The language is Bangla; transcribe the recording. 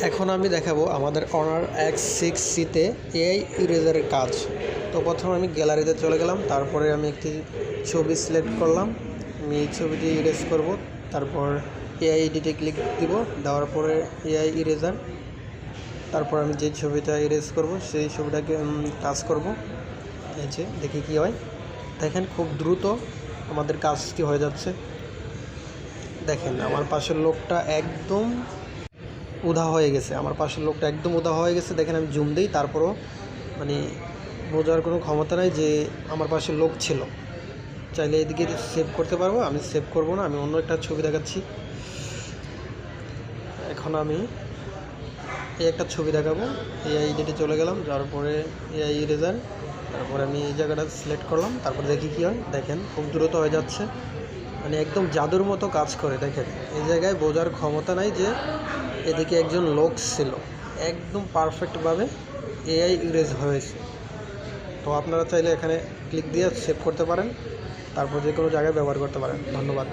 এখন আমি দেখাবো আমাদের অনার X6C-তে এআই ইরেজারের কাজ। তো প্রথমে আমি গ্যালারিতে চলে গেলাম, তারপরে আমি একটি ছবি সিলেক্ট করলাম, আমি এই ছবিটি ইরেজ করব। তারপর এআই এডিটে ক্লিক দিব, দেওয়ার পরে এআই ইরেজার, তারপর আমি যে ছবিটা ইরেজ করব সেই ছবিটাকে কাজ করব। এই যে দেখি কী হয়। দেখেন খুব দ্রুত আমাদের কাজটি হয়ে যাচ্ছে। দেখেন আমার পাশের লোকটা একদম উধাও হয়ে গেছে, দেখেন আমি জুম দিই, তারপরও মানে বোঝার কোনো ক্ষমতা নাই যে আমার পাশে লোক ছিল। চাইলে এদিকে সেভ করতে পারবো, আমি সেভ করব না, আমি অন্য একটা ছবি দেখাচ্ছি। এখন আমি এই একটা ছবি দেখাবো। এআই এডিটে চলে গেলাম, যাওয়ার পরে এআই ইরেজার, তারপরে আমি এই জায়গাটা সিলেক্ট করলাম, তারপরে দেখি কী হয়। দেখেন খুব দ্রুত হয়ে যাচ্ছে, মানে একদম জাদুর মতো কাজ করে। দেখেন এই জায়গায় বোঝার ক্ষমতা নাই যে এদিকে একজন লোক ছিল, একদম পারফেক্টভাবে এআই ইরেজ হয়েছে। তো আপনারা চাইলে এখানে ক্লিক দিয়ে সেভ করতে পারেন, তারপর যে কোনো জায়গায় ব্যবহার করতে পারেন। ধন্যবাদ।